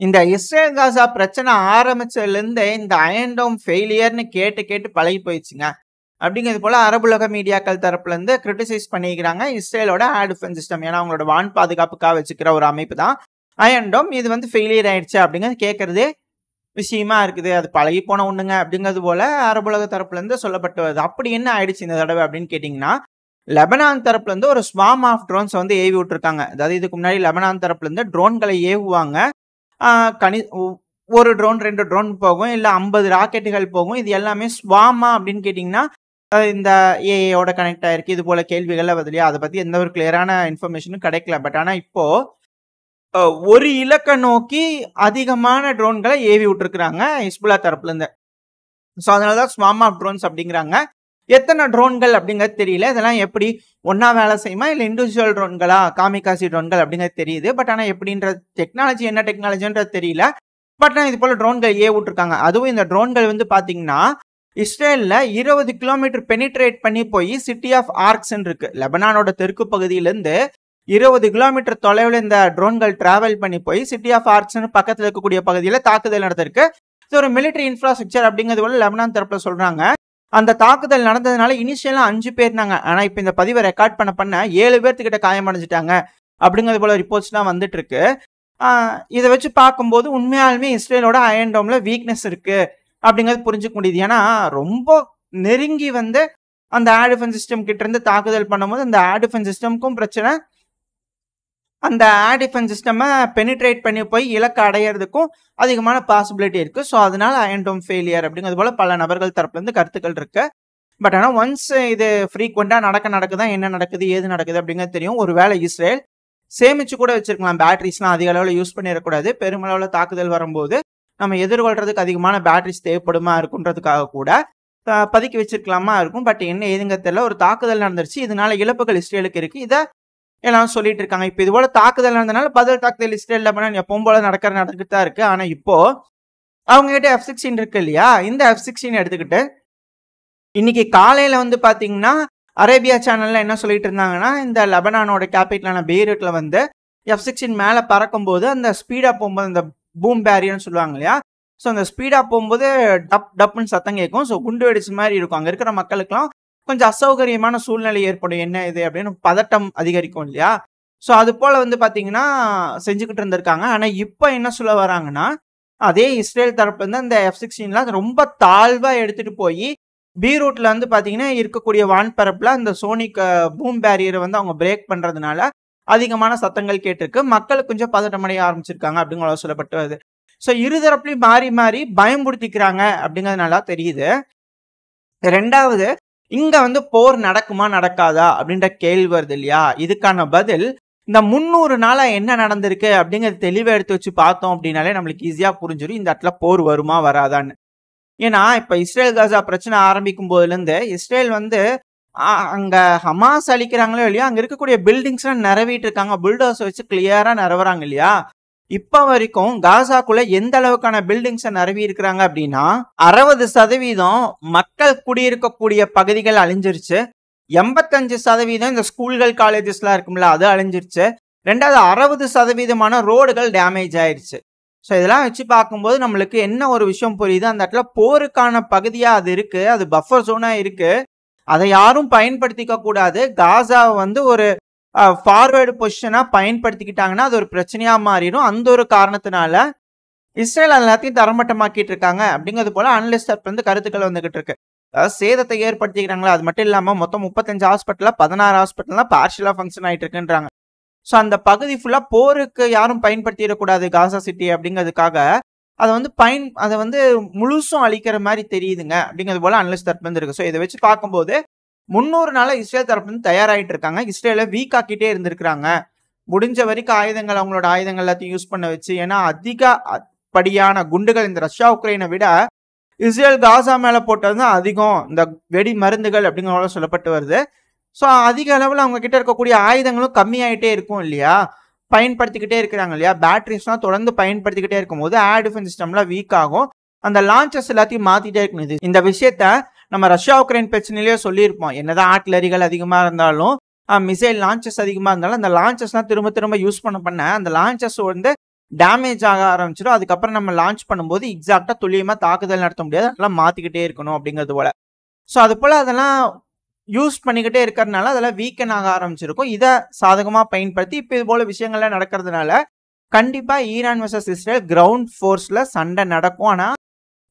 இந்த Israel Gaza பிரச்சனை ஆரம்பிச்சதுலேருந்தே இந்த அயன் டோம் ஃபெயிலியர்னு கேட்டு கேட்டு பழகி போயிடுச்சுங்க. அப்படிங்கிறது போல அரபுலக மீடியாக்கள் தரப்புல இருந்து கிரிட்டிசைஸ் பண்ணிக்கிறாங்க இஸ்ரேலோட ஏர் டிஃபென்ஸ் சிஸ்டம். ஏன்னா அவங்களோட வான் பாதுகாப்புக்காக வச்சுக்கிற ஒரு அமைப்பு தான் அயன் டோம். இது வந்து ஃபெயிலியர் ஆயிடுச்சு அப்படிங்கிறது கேட்கறதே விஷயமா இருக்குது. அது பழகி போன ஒண்ணுங்க அப்படிங்கிறது போல அரபுலக தரப்புல இருந்து சொல்லப்பட்டு வருது. அப்படி என்ன ஆயிடுச்சு இந்த தடவை அப்படின்னு கேட்டீங்கன்னா, லெபனான் தரப்புல இருந்து ஒரு ஸ்வாம் ஆஃப் ட்ரோன்ஸ் வந்து ஏவி விட்டுருக்காங்க. அதாவது இதுக்கு முன்னாடி லெபனான் தரப்புல இருந்து ட்ரோன்களை ஏவுவாங்க. ஒரு ட்ரோன் 2 ட்ரோன் போகும், இல்ல 50 ராக்கெட்டுகள் போகும். இது எல்லாமே ஸ்வாமா அப்படின்னு கேட்டீங்கன்னா இந்த ஏஐயோட கனெக்ட் ஆயிருக்கு. இது போல கேள்விகள் பதிலையா அதை பத்தி எந்த ஒரு கிளியரான இன்ஃபர்மேஷனும் கிடைக்கல. பட் ஆனா இப்போ ஒரு இலக்கை நோக்கி அதிகமான ட்ரோன்களை ஏவி விட்டுருக்குறாங்க ஹிஸ்புல்லா தரப்புல இருந்து. ஸோ அதனாலதான் ஸ்வாம் ஆஃப் ட்ரோன்ஸ் அப்படிங்கிறாங்க. எத்தனை ட்ரோன்கள் அப்படிங்கிறது தெரியல. இதெல்லாம் எப்படி ஒன்னா வேலை செய்யுமா இல்லை இண்டிவிஜுவல் ட்ரோன்களா, காமிகாசி ட்ரோன்கள் அப்படிங்கிறது தெரியுது. பட் ஆனால் எப்படின்ற டெக்னாலஜி என்ன டெக்னாலஜின்றது தெரியல. பட் ஆனால் இது போல ட்ரோன்கள் விட்டுருக்காங்க. அதுவும் இந்த ட்ரோன்கள் வந்து பார்த்தீங்கன்னா இஸ்ரேலில் 20 கிலோமீட்டர் பெனிட்ரேட் பண்ணி போய் சிட்டி ஆஃப் ஆர்க்ஸ்ன்னு இருக்கு, லெபனானோட தெற்கு பகுதியிலேருந்து 20 கிலோமீட்டர் தொலைவில் இந்த ட்ரோன்கள் டிராவல் பண்ணி போய் சிட்டி ஆஃப் ஆர்க்ஸ்ன்னு பக்கத்தில் இருக்கக்கூடிய பகுதியில் தாக்குதல் நடந்திருக்கு. இது ஒரு மிலிட்டரி இன்ஃப்ராஸ்ட்ரக்சர் அப்படிங்கிறது போல லெபனான் தரப்புல சொல்றாங்க. அந்த தாக்குதல் நடந்ததுனால இனிஷியலா 5 பேர்னாங்க. ஆனா இப்ப இந்த பதிவை ரெக்கார்ட் பண்ண 7 பேர்த்துக்கிட்ட காயமடைஞ்சிட்டாங்க அப்படிங்கிறது போல ரிப்போர்ட்ஸ் தான் வந்துட்டு இருக்கு. இதை வச்சு பார்க்கும்போது உண்மையாலுமே இஸ்ரேலோட அயன் டோம்ல வீக்னஸ் இருக்கு அப்படிங்கிறது புரிஞ்சுக்க முடியுது. ஏன்னா ரொம்ப நெருங்கி வந்து அந்த ஏர் டிஃபென்ஸ் சிஸ்டம் கிட்ட இருந்து தாக்குதல் பண்ணும்போது அந்த ஏர் டிஃபென்ஸ் சிஸ்டம்க்கும் பிரச்சனை, அந்த ஏர் டிஃபென்ஸ் சிஸ்டமை பெனிட்ரேட் பண்ணி போய் இலக்கு அடையிறதுக்கும் அதிகமான பாசிபிலிட்டி இருக்கு. ஸோ அதனால அயன் டோம் ஃபெயிலியர் அப்படிங்கிறது போல பல நபர்கள் தரப்புல இருந்து கருத்துக்கள் இருக்கு. பட் ஆனால் ஒன்ஸ் இது ஃப்ரீக்வெண்டா நடக்குதான் என்ன நடக்குது ஏது நடக்குது அப்படிங்கிறது தெரியும். ஒருவேளை இஸ்ரேல் சேமிச்சு கூட வச்சிருக்கலாம், பேட்டரிஸ்லாம் அதிக அளவில் யூஸ் பண்ணிடக்கூடாது. பெருமளவில் தாக்குதல் வரும்போது நம்ம எதிர்கொள்றதுக்கு அதிகமான பேட்டரிஸ் தேவைப்படுமா இருக்குன்றதுக்காக கூட பதுக்கி வச்சிருக்கலாமா இருக்கும். பட் என்ன ஏதுங்க தெரியல, ஒரு தாக்குதல் நடந்துருச்சு, இதனால இழப்புகள் இஸ்ரேலுக்கு இருக்கு, இதை எல்லாம் சொல்லிட்டு இருக்காங்க. இப்போ இது போல தாக்குதல் நடந்தனால பதில் தாக்குதல் இஸ்ரேல் லெபனான் எப்பவும் போல நடந்துட்டு தான் இருக்கு. ஆனா இப்போ அவங்க கிட்ட F-16 இருக்கு இல்லையா, இந்த F-16 எடுத்துக்கிட்டு இன்னைக்கு காலையில வந்து பாத்தீங்கன்னா அரேபியா சேனல்ல என்ன சொல்லிட்டு இருந்தாங்கன்னா, இந்த லெபனானோட கேபிட்டலான பெய்ரூட்ல வந்து F-16 மேல பறக்கும் போது அந்த ஸ்பீடா போகும்போது அந்த பூம் பேரியர்னு சொல்லுவாங்க இல்லையா, ஸோ அந்த ஸ்பீடா போகும்போது டப் டப்னு சத்தம் கேட்கும். ஸோ குண்டு வெடிச்சு மாதிரி இருக்கும். அங்க இருக்கிற மக்களுக்கெல்லாம் கொஞ்சம் அசௌகரியமான சூழ்நிலை ஏற்படும். என்ன இது அப்படின்னு பதட்டம் அதிகரிக்கும் இல்லையா. ஸோ அது போல வந்து பாத்தீங்கன்னா செஞ்சுக்கிட்டு இருந்திருக்காங்க. ஆனா இப்போ என்ன சொல்ல வராங்கன்னா, அதே இஸ்ரேல் தரப்புல இருந்து அந்த F-16 ரொம்ப தாழ்வா எடுத்துட்டு போய் பீரூட்ல வந்து பாத்தீங்கன்னா இருக்கக்கூடிய வான்பரப்புல அந்த சோனிக் பூம் பேரியரை வந்து அவங்க பிரேக் பண்றதுனால அதிகமான சத்தங்கள் கேட்டிருக்கு. மக்களுக்கு கொஞ்சம் பதட்டமடைய ஆரம்பிச்சிருக்காங்க அப்படிங்கிற சொல்லப்பட்டு வருது. ஸோ இருதரப்புலையும் மாறி மாறி பயம்படுத்திக்கிறாங்க அப்படிங்கிறது நல்லா தெரியுது. ரெண்டாவது, இங்க வந்து போர் நடக்குமா நடக்காதா அப்படின்ற கேள்வி வருது இல்லையா. இதுக்கான பதில் இந்த 300 நாளா என்ன நடந்திருக்கு அப்படிங்கிறது தெளிவா எடுத்து வச்சு பார்த்தோம் அப்படின்னாலே நம்மளுக்கு ஈஸியா புரிஞ்சிடும் இந்த இடத்துல போர் வருமா வராதான்னு. ஏன்னா இப்ப இஸ்ரேல் காசா பிரச்சனை ஆரம்பிக்கும் போதுல இருந்து இஸ்ரேல் வந்து அங்க ஹமாஸ் அழிக்கிறாங்களோ இல்லையா, அங்க இருக்கக்கூடிய பில்டிங்ஸ் எல்லாம் நிறவிட்டு இருக்காங்க, புல்டோஸ் வச்சு கிளியரா நிறவுறாங்க இல்லையா. இப்ப வரைக்கும் காசாக்குள்ள எந்த அளவுக்கான பில்டிங்ஸை நிறவி இருக்கிறாங்க அப்படின்னா 60% மக்கள் குடியிருக்கக்கூடிய பகுதிகள் அழிஞ்சிருச்சு, 85% இந்த ஸ்கூல்கள் காலேஜஸ் எல்லாம் இருக்கும்ல அது அழிஞ்சிருச்சு, 60% ரோடுகள் டேமேஜ் ஆயிடுச்சு. ஸோ இதெல்லாம் வச்சு பார்க்கும்போது நம்மளுக்கு என்ன ஒரு விஷயம் புரியுது, அந்த இடத்துல போருக்கான பகுதியா அது இருக்கு, அது பஃபர் ஜோனா இருக்கு, அதை யாரும் பயன்படுத்திக்க கூடாது. காசாவை வந்து ஒரு ஃபார்வேர்டு பொசிஷனா பயன்படுத்திக்கிட்டாங்கன்னா அது ஒரு பிரச்சனையா மாறிடும். அந்த ஒரு காரணத்தினால இஸ்ரேல் எல்லாத்தையும் தரமட்டமாக்கிட்டு இருக்காங்க அப்படிங்கிறது போல அனலிஸ்ட் வந்து கருத்துக்கள் வந்துகிட்டு இருக்கு. அதாவது சேதத்தை ஏற்படுத்திக்கிறாங்களா, அது மட்டும் இல்லாம மொத்தம் 35 ஹாஸ்பிட்டல்ல 16 ஹாஸ்பிட்டல் தான் பார்ஷியலா ஃபங்க்ஷன் ஆயிட்டு இருக்குன்றாங்க. ஸோ அந்த பகுதி ஃபுல்லா போருக்கு யாரும் பயன்படுத்திடக்கூடாது காசா சிட்டி அப்படிங்கிறதுக்காக அதை வந்து முழுசும் அழிக்கிற மாதிரி தெரியுதுங்க அப்படிங்கிறது போல அனலிஸ்ட் தரப்பு வந்து இருக்கு. ஸோ இதை வச்சு பார்க்கும்போது 300 நாளா இஸ்ரேல் தரப்பு வந்து தயாராகிட்டு இருக்காங்க. இஸ்ரேலை வீக் ஆக்கிட்டே இருந்திருக்கிறாங்க. முடிஞ்ச வரைக்கும் ஆயுதங்கள், அவங்களோட ஆயுதங்கள் எல்லாத்தையும் யூஸ் பண்ண வச்சு, ஏன்னா அதிகப்படியான குண்டுகள் இந்த ரஷ்யா உக்ரைனை விட இஸ்ரேல் காசா மேல போட்டது தான் அதிகம் இந்த வெடி மருந்துகள் அப்படிங்கிற சொல்லப்பட்டு வருது. ஸோ அதிக அளவில் அவங்க கிட்ட இருக்கக்கூடிய ஆயுதங்களும் கம்மியாயிட்டே இருக்கும் இல்லையா, பயன்படுத்திக்கிட்டே இருக்கிறாங்க இல்லையா. பேட்டரிஸ்லாம் தொடர்ந்து பயன்படுத்திக்கிட்டே இருக்கும் போது ஏர் டிஃபென்ஸ் சிஸ்டம்லாம் வீக் ஆகும். அந்த லான்ச்சஸ் எல்லாத்தையும் மாத்திட்டே இருக்கணும். இந்த விஷயத்த நம்ம ரஷ்யா உக்ரைன் பிரச்சனையிலேயே சொல்லியிருப்போம். என்னதான் ஆர்ட்லரிகள் அதிகமா இருந்தாலும் மிசைல் லான்ச்சஸ் அதிகமா இருந்தாலும் அந்த லான்ச்சஸ்லாம் திரும்ப திரும்ப யூஸ் பண்ண அந்த லான்ச்சஸ் வந்து டேமேஜ் ஆக ஆரம்பிச்சிடும். அதுக்கப்புறம் நம்ம லான்ச் பண்ணும்போது எக்ஸாக்டா துல்லியமா தாக்குதல் நடத்த முடியாது, அதெல்லாம் மாத்திக்கிட்டே இருக்கணும் அப்படிங்கிறது போல. ஸோ அது போல அதெல்லாம் யூஸ் பண்ணிக்கிட்டே இருக்கிறதுனால அதெல்லாம் வீக்கன் ஆக ஆரம்பிச்சிருக்கும். இதை சாதகமா பயன்படுத்தி இப்போ இது போல விஷயங்கள்லாம் நடக்கிறதுனால கண்டிப்பா ஈரான் வர்சஸ் இஸ்ரேல் கிரவுண்ட் ஃபோர்ஸ்ல சண்டை நடக்கும். ஆனா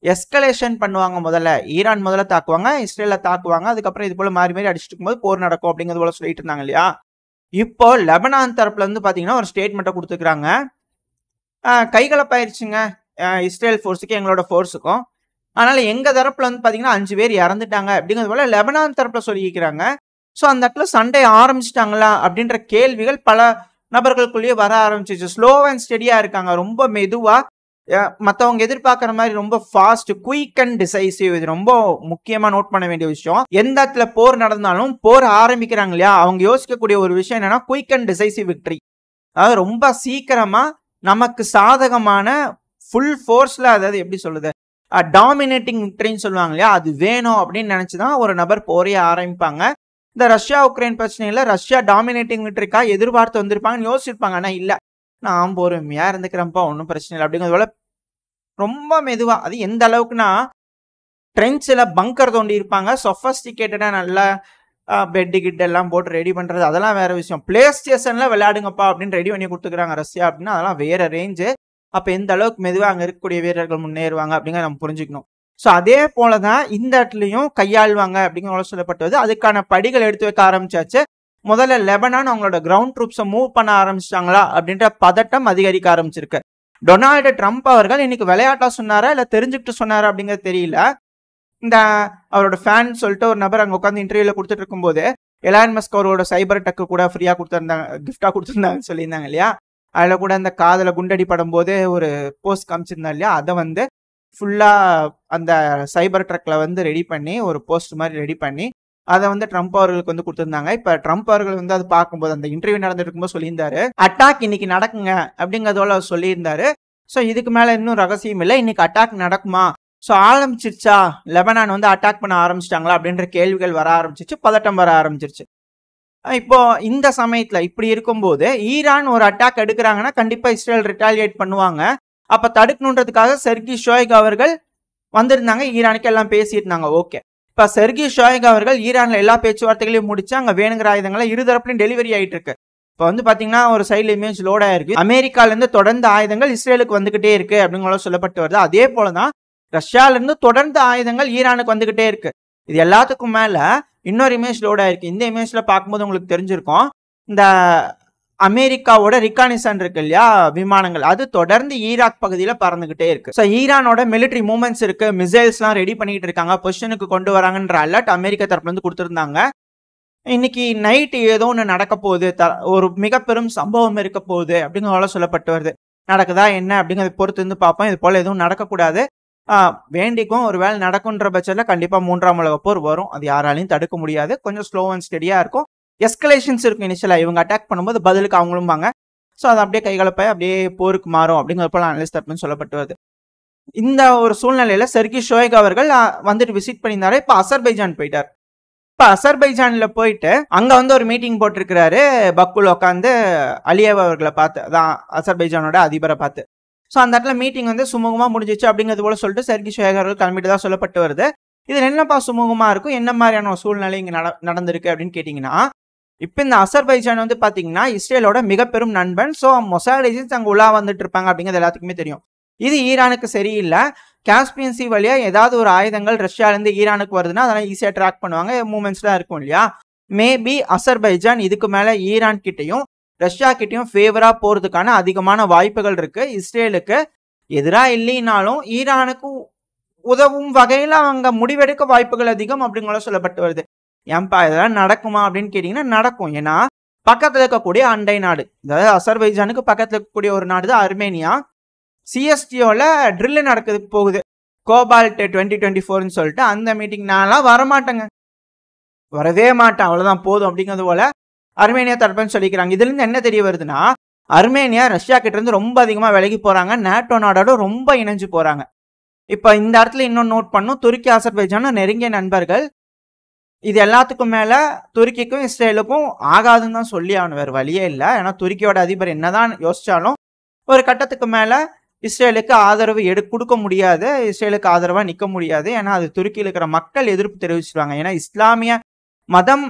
எஸ்கலேஷன் பண்ணுவாங்க. ஈரான் முதல்ல தாக்குவாங்க, இஸ்ரேல தாக்குவாங்க, அதுக்கப்புறம் இது போல மாறி மாறி அடிச்சுட்டு இருக்கும்போது போர் நடக்கும் அப்படிங்கிறது போல சொல்லிட்டு இருந்தாங்க இல்லையா. இப்போ லெபனான் தரப்புல இருந்து பாத்தீங்கன்னா ஒரு ஸ்டேட்மெண்ட்டை கொடுத்துக்கிறாங்க. கைகலப்பாயிருச்சுங்க இஸ்ரேல் ஃபோர்ஸுக்கு எங்களோட ஃபோர்ஸுக்கும், அதனால எங்க தரப்புல வந்து பாத்தீங்கன்னா 5 பேர் இறந்துட்டாங்க அப்படிங்கிறது போல லெபனான் தரப்புல சொல்லிக்கிறாங்க. ஸோ அந்த இடத்துல சண்டை ஆரம்பிச்சிட்டாங்களா அப்படின்ற கேள்விகள் பல நபர்களுக்குள்ளேயே வர ஆரம்பிச்சிச்சு. ஸ்லோ அண்ட் ஸ்டெடியா இருக்காங்க, ரொம்ப மெதுவா, மற்றவங்க எதிர்பார்க்குற மாதிரி ரொம்ப ஃபாஸ்ட், குயிக் அண்ட் டிசைசிவ். இது ரொம்ப முக்கியமா நோட் பண்ண வேண்டிய விஷயம். எந்த இடத்துல போர் நடந்தாலும் போர் ஆரம்பிக்கிறாங்க இல்லையா, அவங்க யோசிக்கக்கூடிய ஒரு விஷயம் என்னன்னா குயிக் அண்ட் டிசைசிவ் விக்டரி. அதாவது ரொம்ப சீக்கிரமா நமக்கு சாதகமான ஃபுல் ஃபோர்ஸ்ல, அதாவது எப்படி சொல்லுது, டாமினேட்டிங் விக்டரின்னு சொல்லுவாங்க இல்லையா, அது வேணும் அப்படின்னு நினைச்சுதான் ஒரு நபர் போரையே ஆரம்பிப்பாங்க. இந்த ரஷ்யா உக்ரைன் பிரச்சனையில ரஷ்யா டாமினேட்டிங் விக்டரிக்கா எதிர்பார்த்து வந்திருப்பாங்கன்னு யோசிச்சிருப்பாங்க. ஆனா இல்ல, நான் பொறுமையா இருந்துக்கிறேன்ப்பா, ஒன்றும் பிரச்சனை இல்லை அப்படிங்கிறத ரொம்ப மெதுவா. அது எந்த அளவுக்குன்னா ட்ரென்ச்சில் பங்கர் தோண்டி இருப்பாங்க, சொஃபஸ்டிகேட்டடா நல்ல பெட்டு கிட் எல்லாம் போட்டு ரெடி பண்றது, அதெல்லாம் வேற விஷயம். பிளே ஸ்டேஷன்ல விளையாடுங்கப்பா அப்படின்னு ரெடி பண்ணி கொடுத்துக்கிறாங்க ரஷ்யா அப்படின்னா, அதெல்லாம் வேற ரேஞ்சு. அப்ப எந்த அளவுக்கு மெதுவாக அங்க இருக்கக்கூடிய வீரர்கள் முன்னேறுவாங்க அப்படிங்கிற நம்ம புரிஞ்சுக்கணும். ஸோ அதே போலதான் இந்த இடத்துலையும் கையாளுவாங்க அப்படிங்கிற சொல்லப்பட்டது. அதுக்கான படிகள் எடுத்து வைக்க ஆரம்பிச்சாச்சு. முதல்ல லெபனான் அவங்களோட கிரவுண்ட் ட்ரூப்ஸை மூவ் பண்ண ஆரம்பிச்சிட்டாங்களா அப்படின்ற பதட்டம் அதிகரிக்க ஆரம்பிச்சிருக்கு. டொனால்டு ட்ரம்ப் அவர்கள் இன்னைக்கு விளையாட்டா சொன்னாரா இல்ல தெரிஞ்சுக்கிட்டு சொன்னாரா அப்படிங்கிறது தெரியல. இந்த அவரோட ஃபேன் சொல்லிட்டு ஒரு நபர் அங்க உட்காந்து இன்டர்வியூல கொடுத்துட்டு இருக்கும்போது எலான் மஸ்க் அவரோட சைபர் டக்கு கூட ஃப்ரீயா கொடுத்துருந்தாங்க, கிஃப்டா கொடுத்துருந்தாங்கன்னு சொல்லியிருந்தாங்க இல்லையா. அதுல கூட அந்த காதல குண்டடி படும் போது ஒரு போஸ்ட் காமிச்சிருந்தா இல்லையா, அதை வந்து ஃபுல்லா அந்த சைபர் ட்ரக்ல வந்து ரெடி பண்ணி ஒரு போஸ்ட் மாதிரி ரெடி பண்ணி அதை வந்து ட்ரம்ப் அவர்களுக்கு வந்து கொடுத்துருந்தாங்க. இப்ப ட்ரம்ப் அவர்கள் வந்து அதை பார்க்கும்போது அந்த இன்டர்வியூ நடந்துட்டு இருக்கும்போது சொல்லியிருந்தாரு, அட்டாக் இன்னைக்கு நடக்குங்க அப்படிங்கறதோட சொல்லியிருந்தாரு. ஸோ இதுக்கு மேல இன்னும் ரகசியம் இல்லை, இன்னைக்கு அட்டாக் நடக்குமா, ஸோ ஆரம்பிச்சிருச்சா, லெபனான் வந்து அட்டாக் பண்ண ஆரம்பிச்சிட்டாங்களா அப்படின்ற கேள்விகள் வர ஆரம்பிச்சிச்சு, பதட்டம் வர ஆரம்பிச்சிருச்சு. இப்போ இந்த சமயத்துல இப்படி இருக்கும்போது ஈரான் ஒரு அட்டாக் எடுக்கிறாங்கன்னா கண்டிப்பா இஸ்ரேல் ரிட்டாலியேட் பண்ணுவாங்க. அப்ப தடுக்கணுன்றதுக்காக செர்கி ஷோய்க் அவர்கள் வந்திருந்தாங்க, ஈரானுக்கு எல்லாம் பேசியிருந்தாங்க. ஓகே, இப்ப செர்கி ஷோய்க் அவர்கள் ஈரான்ல எல்லா பேச்சுவார்த்தைகளையும் முடிச்சு அங்க வேணுங்கிற ஆயுதங்களை இருதரப்புலையும் டெலிவரி ஆயிட்டு இருக்கு. இப்ப வந்து பாத்தீங்கன்னா ஒரு சைட்ல இமேஜ் லோட் ஆயிருக்கு. அமெரிக்கால இருந்து தொடர்ந்து ஆயுதங்கள் இஸ்ரேலுக்கு வந்துகிட்டே இருக்கு அப்படிங்கிற சொல்லப்பட்டு வருது. அதே போலதான் ரஷ்யால இருந்து தொடர்ந்து ஆயுதங்கள் ஈரானுக்கு வந்துகிட்டே இருக்கு. இது எல்லாத்துக்கும் மேல இன்னொரு இமேஜ் லோட் ஆயிருக்கு. இந்த இமேஜ்ல பார்க்கும்போது உங்களுக்கு தெரிஞ்சிருக்கும், இந்த அமெரிக்காவோட ரிகானிசன் இருக்கு இல்லையா விமானங்கள், அது தொடர்ந்து ஈராக் பகுதியில பறந்துகிட்டே இருக்கு. ஸோ ஈரானோட மிலிட்டரி மூவ்மெண்ட்ஸ் இருக்கு, மிசைல்ஸ் எல்லாம் ரெடி பண்ணிட்டு இருக்காங்க, பொசிஷனுக்கு கொண்டு வராங்கன்ற அலர்ட் அமெரிக்கா தரப்புல இருந்து கொடுத்துருந்தாங்க. இன்னைக்கு நைட் ஏதோ ஒன்று நடக்க போகுது, ஒரு மிக பெரும் சம்பவம் இருக்க போகுது அப்படிங்கிற சொல்லப்பட்டு வருது. நடக்குதா என்ன அப்படிங்கிறத பொறுத்து இருந்து பார்ப்போம். இது போல எதுவும் நடக்கக்கூடாது, வேண்டிக்கும். ஒரு வேலை நடக்குன்ற பட்சத்தில் கண்டிப்பா 3ஆம் உலக போர் வரும், அது யாராலையும் தடுக்க முடியாது. கொஞ்சம் ஸ்லோ அண்ட் ஸ்டெடியா இருக்கும், எஸ்கலேஷன்ஸ் இருக்கும். இனிஷியலா இவங்க அட்டாக் பண்ணும்போது பதிலுக்கு அவங்களும் வாங்க. ஸோ அது அப்படியே கைகலப்பாய் அப்படியே போருக்கு மாறும் அப்படிங்கிற போல அனலிஸ்ட் தரப்புன்னு சொல்லப்பட்டு வருது. இந்த ஒரு சூழ்நிலையில செர்கி ஷோய்க் அவர்கள் வந்துட்டு விசிட் பண்ணியிருந்தாரு. இப்போ அசர்பைஜான் போயிட்டார். இப்ப அசர்பைஜான்ல போயிட்டு அங்க வந்து ஒரு மீட்டிங் போட்டிருக்கிறாரு, பக்குல் உட்காந்து அலியேவ் அவர்களை பார்த்து, அதான் அசர்பைஜானோட அதிபரை பார்த்து. ஸோ அந்த இடத்துல மீட்டிங் வந்து சுமூகமா முடிஞ்சிச்சு அப்படிங்கிறது போல சொல்லிட்டு செர்கி ஷோய்க் அவர்கள் கிளம்பிட்டு தான் சொல்லப்பட்டு வருது. இதுல என்னப்பா சுமூகமா இருக்கும், என்ன மாதிரியான ஒரு சூழ்நிலை இங்க நடந்திருக்கு அப்படின்னு கேட்டீங்கன்னா, இப்ப இந்த அசர்பைஜான் வந்து பாத்தீங்கன்னா இஸ்ரேலோட மிக பெரும் நண்பன். ஸோ மொசாட் ஏஜென்ட்ஸ் அங்க உலா வந்துட்டு இருப்பாங்க அப்படிங்கிறது எல்லாத்துக்குமே தெரியும். இது ஈரானுக்கு சரியில்லை. காஸ்பியன் சி வழியா ஏதாவது ஒரு ஆயுதங்கள் ரஷ்யால இருந்து ஈரானுக்கு வருதுன்னா அதெல்லாம் ஈஸியா ட்ராக் பண்ணுவாங்க, மூவ்மெண்ட்ஸ்லாம் இருக்கும் இல்லையா. மேபி அசர்பைஜான் இதுக்கு மேல ஈரான் கிட்டையும் ரஷ்யா கிட்டையும் ஃபேவரா போறதுக்கான அதிகமான வாய்ப்புகள் இருக்கு. இஸ்ரேலுக்கு எதிராக இல்லைனாலும் ஈரானுக்கு உதவும் வகையில அவங்க முடிவெடுக்க வாய்ப்புகள் அதிகம் அப்படிங்கிற சொல்லப்பட்டு வருது. ஏன்பா இதெல்லாம் நடக்குமா அப்படின்னு கேட்டீங்கன்னா நடக்கும். ஏன்னா பக்கத்துல இருக்கக்கூடிய அண்டை நாடு, அதாவது அசர்பைஜானுக்கு பக்கத்துல இருக்கக்கூடிய ஒரு நாடு தான் அர்மேனியா. சிஎஸ்டிஓல ட்ரில் நடக்குது போகுது, கோபால்ட் 2024 சொல்லிட்டு. அந்த மீட்டிங் நான்லாம் வரமாட்டேங்க, வரவே மாட்டேன், அவ்வளவுதான் போதும் அப்படிங்கிறது போல அர்மேனியா தரப்புன்னு சொல்லிக்கிறாங்க. இதுல இருந்து என்ன தெரிய வருதுன்னா, அர்மேனியா ரஷ்யா கிட்ட இருந்து ரொம்ப அதிகமா விலகி போறாங்க, நேட்டோ நாடோட ரொம்ப இணைஞ்சு போறாங்க. இப்ப இந்த இடத்துல இன்னொன்னு நோட் பண்ணும், துருக்கி அசர்பைஜானும் நெருங்கிய நண்பர்கள். இது எல்லாத்துக்கும் மேல துருக்கிக்கும் இஸ்ரேலுக்கும் ஆகாதுன்னு தான் சொல்லி ஆகணும், வேற வழியே இல்லை. ஏன்னா துருக்கியோட அதிபர் என்னதான் யோசிச்சாலும் ஒரு கட்டத்துக்கு மேல இஸ்ரேலுக்கு ஆதரவு கொடுக்க முடியாது, இஸ்ரேலுக்கு ஆதரவா நிக்க முடியாது. ஏன்னா அது துருக்கியில் இருக்கிற மக்கள் எதிர்ப்பு தெரிவிச்சிருவாங்க. ஏன்னா இஸ்லாமிய மதம்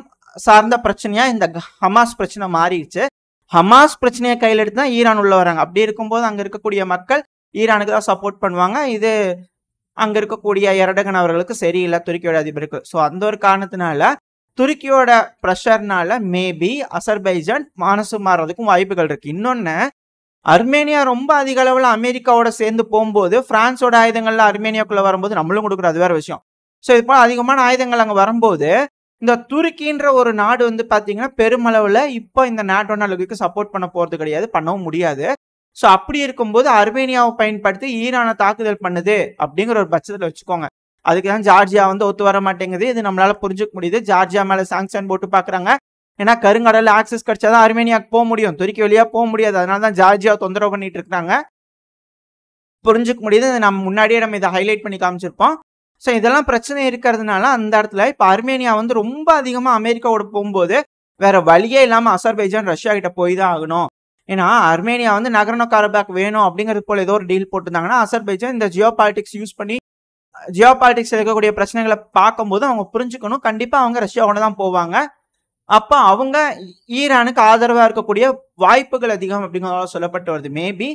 சார்ந்த பிரச்சனையா இந்த ஹமாஸ் பிரச்சனை மாறிடுச்சு. ஹமாஸ் பிரச்சனையை கையில் எடுத்து தான் ஈரான் உள்ள வராங்க. அப்படி இருக்கும்போது அங்க இருக்கக்கூடிய மக்கள் ஈரானுக்கு தான் சப்போர்ட் பண்ணுவாங்க. இது அங்க இருக்கக்கூடிய எர்டகன் அவர்களுக்கு சரியில்லை, துருக்கியோட அதிபருக்கு. ஸோ அந்த ஒரு காரணத்தினால துருக்கியோட ப்ரெஷர்னால மேபி அசர்பைஜான் மனசு மாறுறதுக்கும் வாய்ப்புகள் இருக்கு. இன்னொன்னு, அர்மேனியா ரொம்ப அதிக அளவில் அமெரிக்காவோட சேர்ந்து போகும்போது பிரான்ஸோட ஆயுதங்கள்ல அர்மேனியாக்குள்ள வரும்போது நம்மளும் கொடுக்குறது அது வேற விஷயம். ஸோ இது போல அதிகமான ஆயுதங்கள் அங்கே வரும்போது இந்த துருக்கின்ற ஒரு நாடு வந்து பார்த்தீங்கன்னா பெருமளவில் இப்போ இந்த நாட்டோ அளவுக்கு சப்போர்ட் பண்ண போகிறது கிடையாது, பண்ணவும் முடியாது. ஸோ அப்படி இருக்கும்போது அர்மேனியாவை பயன்படுத்தி ஈரானை தாக்குதல் பண்ணுது அப்படிங்கிற ஒரு பட்சத்தில் வச்சுக்கோங்க. அதுக்கு தான் ஜார்ஜியா வந்து ஒத்து வர மாட்டேங்குது. இது நம்மளால புரிஞ்சுக்க முடியுது. ஜார்ஜியா மேலே சாங்ஷன் போட்டு பார்க்குறாங்க. ஏன்னா கருங்கடலில் ஆக்சஸ் கிடைச்சாதான் அர்மேனியாவுக்கு போக முடியும், துருக்கி வழியாக போக முடியாது. அதனால தான் ஜார்ஜியா தொந்தரவு பண்ணிட்டு இருக்காங்க. புரிஞ்சுக்க முடியுது. நம்ம முன்னாடியே நம்ம இதை ஹைலைட் பண்ணி காமிச்சிருப்போம். ஸோ இதெல்லாம் பிரச்சனை இருக்கிறதுனால அந்த இடத்துல இப்போ அர்மேனியா வந்து ரொம்ப அதிகமாக அமெரிக்காவோட போகும்போது வேற வழியே இல்லாமல் அசர்பைஜான் ரஷ்யா கிட்ட போய் தான் ஆகணும். ஏன்னா அர்மேனியா வந்து நகர்னோ காரபாக் வேணும் அப்படிங்கிறது போல ஏதோ ஒரு டீல் போட்டிருந்தாங்கன்னா அசர்பைஜான் இந்த ஜியோ பாலிடிக்ஸ் யூஸ் பண்ணி ஜியோ பாலிடிக்ஸ் இருக்கக்கூடிய பிரச்சனைகளை பார்க்கும்போது அவங்க புரிஞ்சுக்கணும், கண்டிப்பாக அவங்க ரஷ்யாவோட தான் போவாங்க. அப்போ அவங்க ஈரானுக்கு ஆதரவாக இருக்கக்கூடிய வாய்ப்புகள் அதிகம் அப்படிங்கிறத சொல்லப்பட்டு வருது. மேபி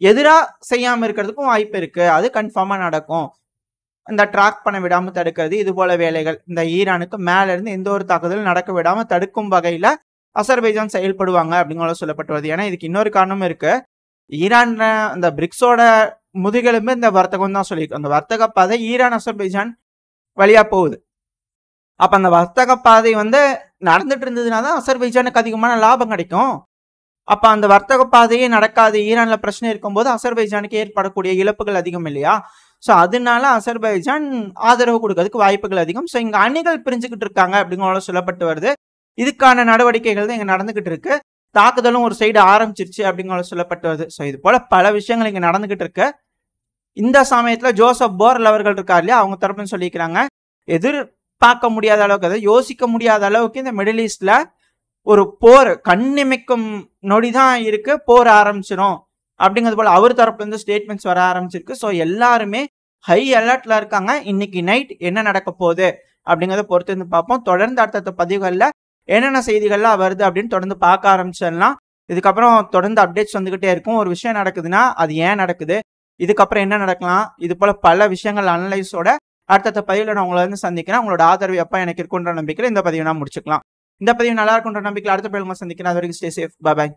எதிராக செய்யாமல் இருக்கிறதுக்கும் வாய்ப்பு இருக்கு, அது கன்ஃபார்மாக நடக்கும். இந்த ட்ராக் பண்ண விடாமல் தடுக்கிறது, இது போல வேலைகள் இந்த ஈரானுக்கு மேல இருந்து எந்த ஒரு தாக்குதலும் நடக்க விடாமல் தடுக்கும் வகையில் அசர்பைஜான் செயல்படுவாங்க அப்படிங்கிறத சொல்லப்பட்டு வருது. ஏன்னா இதுக்கு இன்னொரு காரணமும் இருக்கு. ஈரான் இந்த பிரிக்ஸோட முதுகெலும்பு இந்த வர்த்தகம் தான் சொல்லியிருக்கு. அந்த வர்த்தக பாதை ஈரான் அசர்பைஜான் வழியா போகுது. அப்ப அந்த வர்த்தக பாதை வந்து நடந்துட்டு இருந்ததுனா தான் அசர்பைஜானுக்கு அதிகமான லாபம் கிடைக்கும். அப்ப அந்த வர்த்தக பாதையே நடக்காது, ஈரான்ல பிரச்சனை இருக்கும்போது அசர்பைஜானுக்கு ஏற்படக்கூடிய இழப்புகள் அதிகம் இல்லையா? ஸோ அதனால அசர்பைஜான் ஆதரவு கொடுக்கறதுக்கு வாய்ப்புகள் அதிகம். ஸோ இங்க அணிகள் பிரிஞ்சுக்கிட்டு இருக்காங்க அப்படிங்கிற சொல்லப்பட்டு வருது. இதுக்கான நடவடிக்கைகள் தான் இங்க நடந்துகிட்டு இருக்கு. தாக்குதலும் ஒரு சைடு ஆரம்பிச்சிருச்சு அப்படிங்கிற சொல்லப்பட்டு வருது. ஸோ இது போல பல விஷயங்கள் இங்க நடந்துகிட்டு இருக்கு. இந்த சமயத்துல ஜோசப் போரல் அவர்கள் இருக்கார் இல்லையா, அவங்க தரப்புன்னு சொல்லிக்கிறாங்க, எதிர்பார்க்க முடியாத அளவுக்கு, அதாவது யோசிக்க முடியாத அளவுக்கு இந்த மிடில் ஈஸ்ட்ல ஒரு போர் கண்ணிமைக்கும் நொடிதான் இருக்கு, போர் ஆரம்பிச்சிடும் அப்படிங்கிறது போல அவர் தரப்புல இருந்து ஸ்டேட்மெண்ட்ஸ் வர ஆரம்பிச்சிருக்கு. ஸோ எல்லாருமே ஹை அலர்ட்ல இருக்காங்க. இன்னைக்கு நைட் என்ன நடக்க போகுது அப்படிங்கிறத பொறுத்து இருந்து பார்ப்போம். தொடர்ந்து அடுத்த பதிவுகளில் என்னென்ன செய்திகள்லாம் வருது அப்படின்னு தொடர்ந்து பார்க்க ஆரம்பிச்சிடலாம். இதுக்கப்புறம் தொடர்ந்து அப்டேட்ஸ் வந்துகிட்டே இருக்கும். ஒரு விஷயம் நடக்குதுன்னா அது ஏன் நடக்குது, இதுக்கப்புறம் என்ன நடக்கலாம், இது போல பல விஷயங்கள் அனலைஸோட அடுத்த பதிவில் நான் உங்களை வந்து சந்திக்கிறேன். உங்களோட ஆதரவு எப்போ எனக்கு இருக்குன்ற நம்பிக்கையில் இந்த பதிவை நான் முடிச்சுக்கலாம். இந்த பதிவு நல்லா இருக்குன்ற நம்பிக்கையில் அடுத்த பதிவு சந்திக்கிறேன். அது வரைக்கும் ஸ்டே சேஃப், பாய்.